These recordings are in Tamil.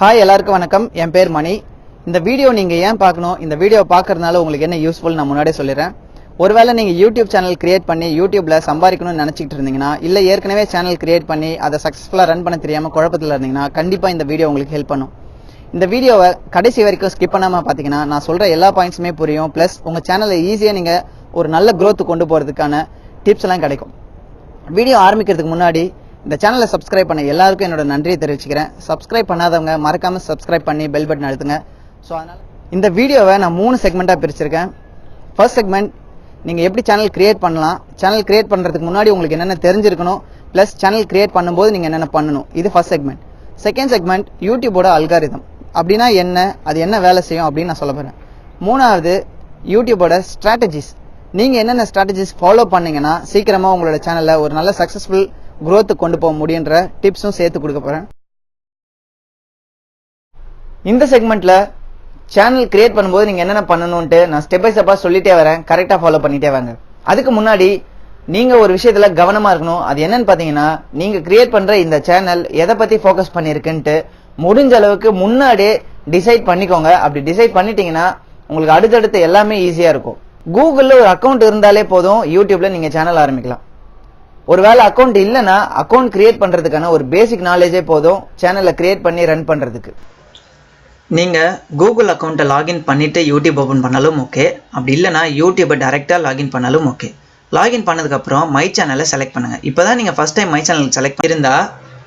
ஹாய் எல்லாருக்கும் வணக்கம். என் பேர் மணி. இந்த வீடியோ நீங்கள் ஏன் பார்க்கணும், இந்த வீடியோ பார்க்கறதுனால உங்களுக்கு என்ன யூஸ்ஃபுல் நான் முன்னாடியே சொல்லிடுறேன். ஒருவேளை நீங்கள் யூடியூப் சேனல் கிரியேட் பண்ணி யூடியூப்ல சம்பாதிக்கணும்னு நினச்சிக்கிட்டு இருந்தீங்கன்னா, இல்லை ஏற்கனவே சேனல் கிரியேட் பண்ணி அதை சக்ஸஸ்ஃபுல்லாக ரன் பண்ண தெரியாமல் குழப்பத்தில் இருந்தீங்கன்னா, கண்டிப்பாக இந்த வீடியோ உங்களுக்கு ஹெல்ப் பண்ணும். இந்த வீடியோவை கடைசி வரைக்கும் ஸ்கிப் பண்ணாமல் பார்த்தீங்கன்னா நான் சொல்கிற எல்லா பாயிண்ட்ஸுமே புரியும். ப்ளஸ் உங்கள் சேனலை ஈஸியாக நீங்கள் ஒரு நல்ல க்ரோத் கொண்டு போகிறதுக்கான டிப்ஸ் எல்லாம் கிடைக்கும். வீடியோ ஆரம்பிக்கிறதுக்கு முன்னாடி இந்த சேனலை சப்ஸ்கிரைப் பண்ண எல்லாருக்கும் என்னோட நன்றியை தெரிவிச்சுக்கிறேன். சப்ஸ்கிரைப் பண்ணாதவங்க மறக்காம சப்ஸ்கிரைப் பண்ணி பெல் பட்டன் அழுத்துங்க. ஸோ அதனால இந்த வீடியோவை நான் 3 செக்மெண்ட்டாக பிரிச்சிருக்கேன். ஃபர்ஸ்ட் செக்மெண்ட், நீங்கள் எப்படி சேனல் கிரியேட் பண்ணலாம், சேனல் கிரியேட் பண்ணுறதுக்கு முன்னாடி உங்களுக்கு என்னென்ன தெரிஞ்சிருக்கணும், ப்ளஸ் சேனல் கிரியேட் பண்ணும்போது நீங்கள் என்னென்ன பண்ணணும். இது ஃபர்ஸ்ட் செக்மெண்ட். செகண்ட் செக்மெண்ட், யூடியூபோட அல்காரிதம் அப்படின்னா என்ன, அது என்ன வேலை செய்யும் அப்படின்னு நான் சொல்ல போகிறேன். மூணாவது, யூடியூபோட ஸ்ட்ராட்டஜிஸ். நீங்கள் என்னென்ன ஸ்ட்ராட்டஜிஸ் ஃபாலோ பண்ணீங்கன்னா சீக்கிரமாக உங்களோட சேனலில் ஒரு நல்ல சக்ஸஸ்ஃபுல் growth கொண்டு போக முடியுன்ற டிப்ஸும் சேர்த்து கொடுக்க போறேன். இந்த செக்மெண்ட்ல சேனல் கிரியேட் பண்ணும்போது நீங்க என்னென்ன பண்ணணும்ட்டு நான் ஸ்டெப் பை ஸ்டெப்பா சொல்லிட்டே வரேன். கரெக்டா ஃபாலோ பண்ணிட்டே வாங்க. அதுக்கு முன்னாடி நீங்க ஒரு விஷயத்துல கவனமா இருக்கணும். அது என்னன்னு பாத்தீங்கன்னா, நீங்க கிரியேட் பண்ற இந்த சேனல் எதை பத்தி ஃபோக்கஸ் பண்ணிருக்குன்ட்டு முடிஞ்ச அளவுக்கு முன்னாடியே டிசைட் பண்ணிக்கோங்க. அப்படி டிசைட் பண்ணிட்டீங்கன்னா உங்களுக்கு அடுத்தடுத்து எல்லாமே ஈஸியா இருக்கும். கூகுள்ல ஒரு அக்கௌண்ட் இருந்தாலே போதும், யூடியூப்ல நீங்க சேனல் ஆரம்பிக்கலாம். ஒருவேளை அக்கௌண்ட் இல்லைன்னா அக்கௌண்ட் கிரியேட் பண்றதுக்கான ஒரு பேசிக் நாலேஜே போதும் சேனலை கிரியேட் பண்ணி ரன் பண்றதுக்கு. நீங்க கூகுள் அக்கௌண்ட்டை லாகின் பண்ணிட்டு யூடியூப் ஓபன் பண்ணாலும் ஓகே, அப்படி இல்லைனா யூடியூபை டைரக்டா லாகின் பண்ணாலும் ஓகே. லாகின் பண்ணதுக்கு அப்புறம் மை சேனலை செலக்ட் பண்ணுங்க. இப்போதான் நீங்க first time my channel select பண்ணிருந்தா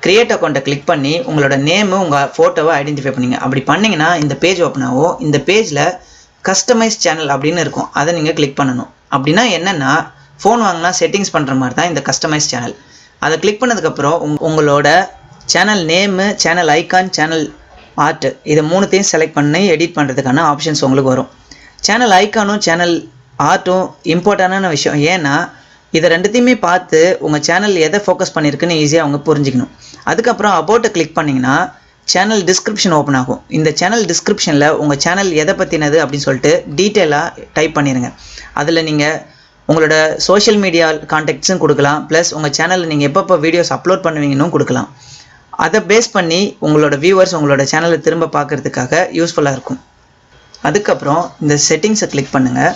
கிரியேட் அக்கௌண்ட்டை கிளிக் பண்ணி உங்களோட நேம் உங்க போட்டோவை ஐடென்டிஃபை பண்ணீங்க. அப்படி பண்ணீங்கன்னா இந்த பேஜ் ஓப்பன் ஆகும். இந்த பேஜ்ல கஸ்டமைஸ் சேனல் அப்படின்னு இருக்கும், அதை நீங்க கிளிக் பண்ணணும். அப்படின்னா என்னன்னா, ஃபோன் வாங்கினா செட்டிங்ஸ் பண்ணுற மாதிரி தான் இந்த கஸ்டமைஸ் சேனல். அதை கிளிக் பண்ணதுக்கப்புறம் உங்களோட channel name, channel icon, channel art, இதை மூணுத்தையும் செலக்ட் பண்ணி எடிட் பண்ணுறதுக்கான ஆப்ஷன்ஸ் உங்களுக்கு வரும். சேனல் ஐக்கானும் சேனல் ஆர்ட்டும் இம்பார்ட்டண்டான விஷயம். ஏன்னா இதை ரெண்டுத்தையுமே பார்த்து உங்கள் சேனல் எதை ஃபோக்கஸ் பண்ணியிருக்குன்னு ஈஸியாக அவங்க புரிஞ்சுக்கணும். அதுக்கப்புறம் அபவுட்டை கிளிக் பண்ணிங்கன்னா சேனல் டிஸ்கிரிப்ஷன் ஓப்பன் ஆகும். இந்த சேனல் டிஸ்கிரிப்ஷனில் உங்கள் சேனல் எதை பற்றினது அப்படின்னு சொல்லிட்டு டீட்டெயிலாக டைப் பண்ணிடுங்க. அதில் நீங்கள் உங்களோட சோஷியல் மீடியா கான்டாக்ட்ஸும் கொடுக்கலாம், ப்ளஸ் உங்கள் சேனலில் நீங்கள் எப்பப்போ வீடியோஸ் அப்லோட் பண்ணுவீங்கன்னு கொடுக்கலாம். அதை பேஸ் பண்ணி உங்களோட வியூவர்ஸ் உங்களோட சேனலை திரும்ப பார்க்குறதுக்காக யூஸ்ஃபுல்லாக இருக்கும். அதுக்கப்புறம் இந்த செட்டிங்ஸை கிளிக் பண்ணுங்கள்.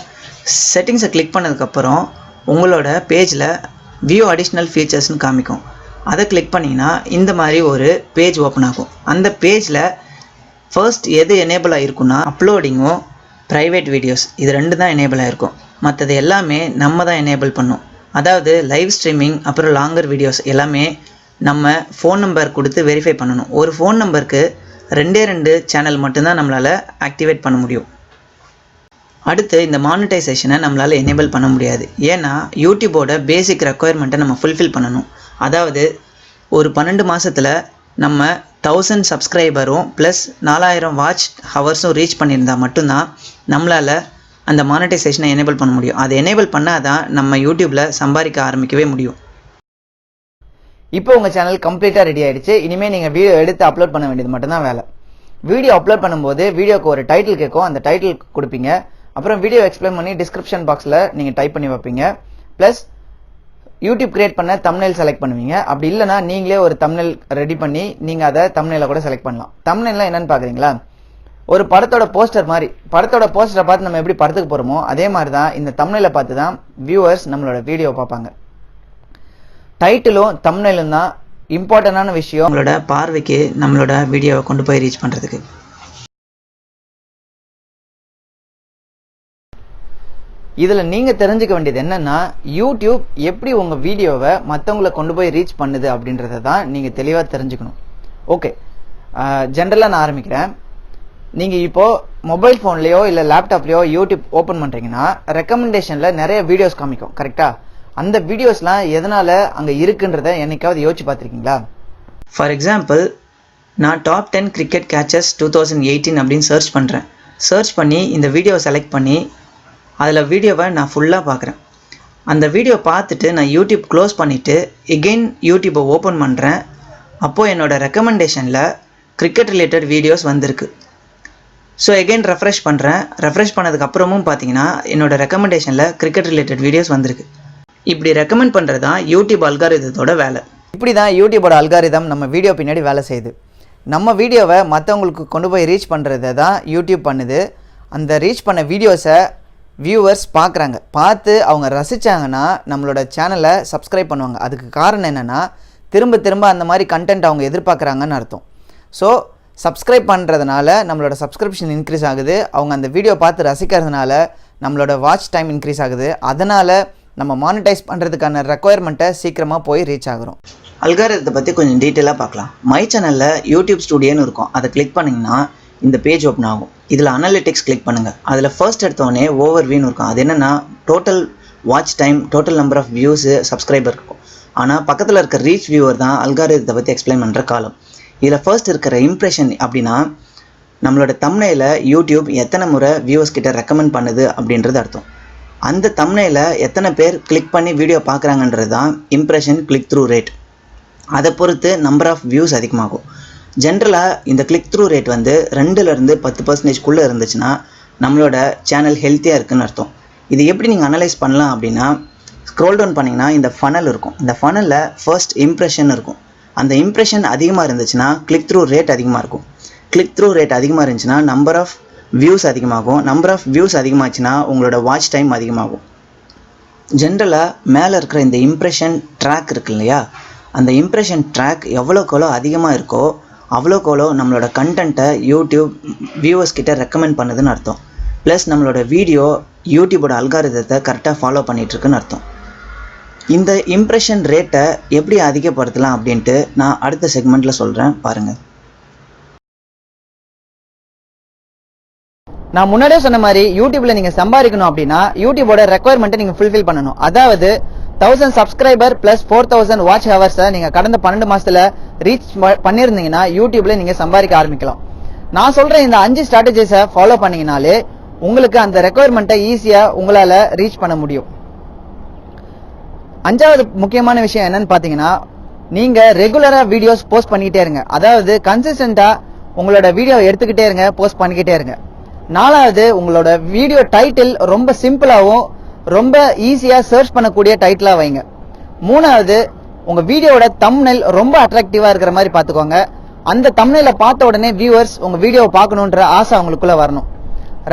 செட்டிங்ஸை கிளிக் பண்ணதுக்கப்புறம் உங்களோட பேஜில் வியூ அடிஷ்னல் ஃபீச்சர்ஸ்னு காமிக்கும். அதை கிளிக் பண்ணிங்கன்னா இந்த மாதிரி ஒரு பேஜ் ஓப்பன் ஆகும். அந்த பேஜில் ஃபர்ஸ்ட் எது எனேபிள் ஆகிருக்குன்னா அப்லோடிங்கும் ப்ரைவேட் வீடியோஸ், இது 2 தான் எனேபிள் ஆகிருக்கும். மற்றது எல்லாமே நம்ம தான் எனேபிள் பண்ணோம். அதாவது லைவ் ஸ்ட்ரீமிங், அப்புறம் லாங்கர் வீடியோஸ் எல்லாமே நம்ம ஃபோன் நம்பர் கொடுத்து வெரிஃபை பண்ணணும். ஒரு ஃபோன் நம்பருக்கு 2 சேனல் மட்டும்தான் நம்மளால் ஆக்டிவேட் பண்ண முடியும். அடுத்து இந்த மானிட்டைசேஷனை நம்மளால் எனேபிள் பண்ண முடியாது. ஏன்னா யூடியூபோட பேசிக் ரெக்குயர்மெண்ட்டை நம்ம ஃபுல்ஃபில் பண்ணணும். அதாவது ஒரு 12 மாதத்தில் நம்ம 1000 சப்ஸ்கிரைபரும் ப்ளஸ் 4000 வாட்ச் ஹவர்ஸும் ரீச் பண்ணியிருந்தால் மட்டும்தான் நம்மளால் அந்த மானிட்டைசேஷனை எனேபிள் பண்ண முடியும். அதை எனேபிள் பண்ணால் தான் நம்ம யூடியூப்பில் சம்பாதிக்க ஆரம்பிக்கவே முடியும். இப்போ உங்கள் சேனல் கம்ப்ளீட்டாக ரெடி ஆகிடுச்சு. இனிமேல் நீங்கள் வீடியோ எடுத்து அப்லோட் பண்ண வேண்டியது மட்டும்தான் வேலை. வீடியோ அப்லோட் பண்ணும்போது வீடியோக்கு ஒரு டைட்டில் கேட்கும், அந்த டைட்டில் கொடுப்பீங்க. அப்புறம் வீடியோ எக்ஸ்பிளைன் பண்ணி டிஸ்கிரிப்ஷன் பாக்ஸில் நீங்கள் டைப் பண்ணி வைப்பீங்க. ப்ளஸ் யூடியூப் கிரியேட் பண்ண தம்ப்நெயில் செலக்ட் பண்ணுவீங்க. அப்படி இல்லைனா நீங்களே ஒரு தம்ப்நெயில் ரெடி பண்ணி நீங்கள் அதை தம்ப்நெயில கூட செலக்ட் பண்ணலாம். தம்ப்நெயில்லாம் என்னன்னு பார்க்குறீங்களா, ஒரு படத்தோட போஸ்டர் மாதிரி. படத்தோட போஸ்டரை பார்த்து நம்ம எப்படி படத்துக்கு போகிறோமோ அதே மாதிரி தான் இந்த தம்ப்நெயிலை பார்த்து தான் வியூவர்ஸ் நம்மளோட வீடியோ பார்ப்பாங்க. டைட்டிலும் தம்ப்நெயிலும் தான் இம்பார்ட்டண்டான விஷயம் உங்களோட பார்வைக்கு நம்மளோட வீடியோவை கொண்டு போய் ரீச் பண்ணுறதுக்கு. இதில் நீங்கள் தெரிஞ்சுக்க வேண்டியது என்னன்னா, யூடியூப் எப்படி உங்கள் வீடியோவை மற்றவங்களை கொண்டு போய் ரீச் பண்ணுது அப்படின்றத தான் நீங்கள் தெளிவாக தெரிஞ்சுக்கணும். ஓகே, ஜென்ரலாக நான் ஆரம்பிக்கிறேன். நீங்கள் இப்போது மொபைல் ஃபோன்லேயோ இல்லை லேப்டாப்லேயோ யூடியூப் ஓப்பன் பண்ணுறீங்கன்னா ரெக்கமெண்டேஷனில் நிறைய வீடியோஸ் காமிக்கும், கரெக்டாக? அந்த வீடியோஸ்லாம் எதனால் அங்கே இருக்குன்றத என்னைக்காவது யோசிச்சு பார்த்துருக்கீங்களா? ஃபார் எக்ஸாம்பிள், நான் டாப் 10 கிரிக்கெட் கேச்சஸ் 2018 அப்படின்னு சர்ச் பண்ணுறேன். சர்ச் பண்ணி இந்த வீடியோவை செலக்ட் பண்ணி அதில் வீடியோவை நான் ஃபுல்லாக பார்க்குறேன். அந்த வீடியோ பார்த்துட்டு நான் யூடியூப் க்ளோஸ் பண்ணிவிட்டு எகெயின் யூடியூப்பை ஓப்பன் பண்ணுறேன். அப்போது என்னோடய ரெக்கமெண்டேஷனில் கிரிக்கெட் ரிலேட்டட் வீடியோஸ் வந்திருக்கு. ஸோ எகெயின் ரெஃப்ரெஷ் பண்ணுறேன். ரெஃப்ரெஷ் பண்ணதுக்கப்புறமும் பார்த்தீங்கன்னா என்னோடய ரெக்கமெண்டேஷனில் கிரிக்கெட் ரிலேட்டட் வீடியோஸ் வந்திருக்கு. இப்படி ரெக்கமெண்ட் பண்ணுறது தான் யூடியூப் அல்காரிதத்தோட வேலை. இப்படி தான் யூடியூபோட அல்காரிதம் நம்ம வீடியோ பின்னாடி வேலை செய்யுது. நம்ம வீடியோவை மற்றவங்களுக்கு கொண்டு போய் ரீச் பண்ணுறதை தான் யூடியூப் பண்ணுது. அந்த ரீச் பண்ண வீடியோஸை வியூவர்ஸ் பார்க்குறாங்க, பார்த்து அவங்க ரசித்தாங்கன்னா நம்மளோட சேனலை சப்ஸ்கிரைப் பண்ணுவாங்க. அதுக்கு காரணம் என்னென்னா திரும்ப திரும்ப அந்த மாதிரி கண்டென்ட் அவங்க எதிர்பார்க்குறாங்கன்னு அர்த்தம். ஸோ சப்ஸ்கிரைப் பண்ணுறதுனால நம்மளோட சப்ஸ்கிரிப்ஷன் இன்க்ரீஸ் ஆகுது, அவங்க அந்த வீடியோ பார்த்து ரசிக்கிறதுனால நம்மளோட வாட்ச் டைம் இன்க்ரீஸ் ஆகுது. அதனால் நம்ம மானிட்டைஸ் பண்ணுறதுக்கான ரெக்குயர்மெண்ட்டை சீக்கிரமாக போய் ரீச் ஆகுறோம். அல்காரிதத்தை பற்றி கொஞ்சம் டீட்டெயிலாக பார்க்கலாம். மை சேனலில் யூடியூப் ஸ்டுடியோன்னு இருக்கும், அதை கிளிக் பண்ணிங்கன்னா இந்த பேஜ் ஓப்பன் ஆகும். இதில் அனலிட்டிக்ஸ் கிளிக் பண்ணுங்கள். அதில் ஃபர்ஸ்ட் எடுத்தோடனே ஓவர் வியூன்னு இருக்கும். அது என்னென்னா total watch time, total number of views, subscriber இருக்கும். ஆனால் பக்கத்தில் இருக்க ரீச் வியூவர் தான் அல்காரிதத்தை பற்றி எக்ஸ்பிளைன் பண்ணுற காலம். இதில் ஃபர்ஸ்ட் இருக்கிற இம்ப்ரெஷன் அப்படின்னா நம்மளோட தம்ப்நெயிலை யூடியூப் எத்தனை முறை வியூவர்ஸ் கிட்ட ரெக்கமெண்ட் பண்ணுது அப்படின்றது அர்த்தம். அந்த தம்ப்நெயிலை எத்தனை பேர் கிளிக் பண்ணி வீடியோ பார்க்குறாங்கன்றது தான் இம்ப்ரெஷன் கிளிக் த்ரூ ரேட். அதை பொறுத்து நம்பர் ஆஃப் வியூஸ் அதிகமாகும். ஜென்ரலாக இந்த கிளிக் த்ரூ ரேட் வந்து 2லேருந்து 10% இருந்துச்சுன்னா நம்மளோட சேனல் ஹெல்த்தியாக இருக்குதுன்னு அர்த்தம். இது எப்படி நீங்கள் அனலைஸ் பண்ணலாம் அப்படின்னா, ஸ்க்ரோல் டவுன் பண்ணிங்கன்னா இந்த ஃபனல் இருக்கும். இந்த ஃபனலில் ஃபர்ஸ்ட் இம்ப்ரெஷன் இருக்கும். அந்த இம்ப்ரெஷன் அதிகமாக இருந்துச்சுன்னா கிளிக் த்ரூ ரேட் அதிகமாக இருக்கும். கிளிக் த்ரூ ரேட் அதிகமாக இருந்துச்சுன்னா நம்பர் ஆஃப் வியூஸ் அதிகமாகும். நம்பர் ஆஃப் வியூஸ் அதிகமாச்சுன்னா உங்களோட வாட்ச் டைம் அதிகமாகும். ஜென்ரலாக மேலே இருக்கிற இந்த இம்ப்ரெஷன் ட்ராக் இருக்கு இல்லையா, அந்த இம்ப்ரெஷன் ட்ராக் எவ்வளோக்கெவ்வளோ அதிகமாக இருக்கோ அவ்வளோக்கெவ்வளோ நம்மளோட கண்டென்ட்டை யூடியூப் வியூவர்ஸ் கிட்ட ரெக்கமெண்ட் பண்ணுதுன்னு அர்த்தம். ப்ளஸ் நம்மளோட வீடியோ யூடியூபோட அல்காரிதத்தை கரெக்டாக ஃபாலோ பண்ணிகிட்ருக்குன்னு அர்த்தம். இந்த இம்ப்ரெஷன் ரேட்டை எப்படி அதிகப்படுத்தலாம் அப்படின்ட்டு நான் அடுத்த செக்மெண்ட்டில் சொல்கிறேன், பாருங்கள். நான் முன்னாடியே சொன்ன மாதிரி யூடியூப்ல நீங்க சம்பாதிக்கணும் அப்படின்னா யூடியூபோட ரெக்குயர்மெண்ட்டை நீங்க ஃபுல்ஃபில் பண்ணணும். அதாவது 1000 சப்ஸ்கிரைபர் பிளஸ் 4000 வாட்ச் ஹவர்ஸை நீங்க கடந்த 12 மாசத்துல ரீச் பண்ணிருந்தீங்கன்னா யூடியூப்ல நீங்க சம்பாதிக்க ஆரம்பிக்கலாம். நான் சொல்ற இந்த 5 ஸ்ட்ராட்டஜிஸை ஃபாலோ பண்ணீங்கனாலே உங்களுக்கு அந்த ரெக்குயர்மெண்ட்டை ஈஸியா உங்களால ரீச் பண்ண முடியும். 5வது முக்கியமான விஷயம் என்னன்னு பாத்தீங்கன்னா, நீங்க ரெகுலரா வீடியோஸ் போஸ்ட் பண்ணிக்கிட்டே இருங்க. அதாவது கன்சிஸ்டன்டா உங்களோட வீடியோ எடுத்துக்கிட்டே இருங்க, போஸ்ட் பண்ணிக்கிட்டே இருங்க. 4வது, உங்களோட வீடியோ டைட்டில் ரொம்ப சிம்பிளாகவும் ரொம்ப ஈஸியா சர்ச் பண்ணக்கூடிய டைட்டிலா வைங்க. 3வது, உங்க வீடியோட தம்ப்நெயில் ரொம்ப அட்ராக்டிவா இருக்கிற மாதிரி பாத்துக்கோங்க. அந்த தம்ப்நெயில பார்த்த உடனே வியூவர்ஸ் உங்க வீடியோவை பார்க்கணுன்ற ஆசை அவங்களுக்குள்ள வரணும்.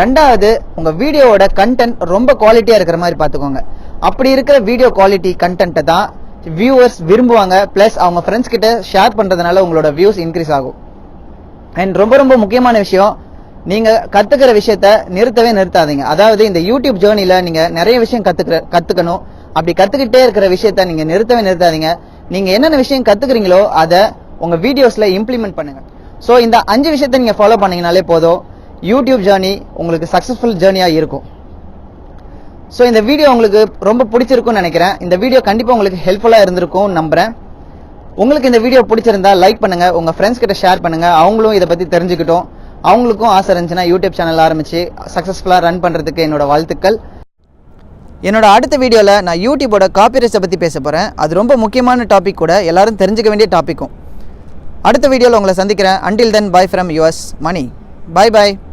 2வது, உங்க வீடியோவோட கண்டென்ட் ரொம்ப குவாலிட்டியா இருக்கிற மாதிரி பாத்துக்கோங்க. அப்படி இருக்கிற வீடியோ குவாலிட்டி கண்டென்ட்டை தான் வியூவர்ஸ் விரும்புவாங்க. பிளஸ் அவங்க ஃப்ரெண்ட்ஸ் கிட்ட ஷேர் பண்றதுனால உங்களோட வியூஸ் இன்க்ரீஸ் ஆகும். அண்ட் ரொம்ப ரொம்ப முக்கியமான விஷயம், நீங்க கத்துக்கிற விஷயத்த நிறுத்தவே நிறுத்தாதீங்க. அதாவது இந்த யூடியூப் ஜேர்னில நீங்க நிறைய விஷயம் கத்துக்கணும். அப்படி கத்துக்கிட்டே இருக்கிற விஷயத்த நீங்க நிறுத்தவே நிறுத்தாதீங்க. நீங்க என்னென்ன விஷயம் கத்துக்கிறீங்களோ அதை உங்க வீடியோஸ்ல இம்ப்ளிமெண்ட் பண்ணுங்க. ஸோ இந்த 5 விஷயத்த நீங்க ஃபாலோ பண்ணீங்கனாலே போதும், யூடியூப் ஜேர்னி உங்களுக்கு சக்சஸ்ஃபுல் ஜேர்னியா இருக்கும். ஸோ இந்த வீடியோ உங்களுக்கு ரொம்ப பிடிச்சிருக்கும்னு நினைக்கிறேன். இந்த வீடியோ கண்டிப்பா உங்களுக்கு ஹெல்ப்ஃபுல்லா இருந்திருக்கும் நம்புறேன். உங்களுக்கு இந்த வீடியோ பிடிச்சிருந்தா லைக் பண்ணுங்க, உங்க ஃப்ரெண்ட்ஸ் கிட்ட ஷேர் பண்ணுங்க, அவங்களும் இதை பத்தி தெரிஞ்சுக்கிட்டோம். அவங்களுக்கும் ஆசை இருந்துச்சுன்னா யூடியூப் சேனல் ஆரம்பிச்சு சக்சஸ்ஃபுல்லா ரன் பண்றதுக்கு என்னோட வாழ்த்துக்கள். என்னோட அடுத்த வீடியோல நான் யூடியூபோட காப்பிரைட்ஸை பத்தி பேச போறேன். அது ரொம்ப முக்கியமான டாபிக் கூட, எல்லாரும் தெரிஞ்சுக்க வேண்டிய டாபிக்கும். அடுத்த வீடியோல உங்களை சந்திக்கிறேன். Until then, bye from yours Mani. Bye bye.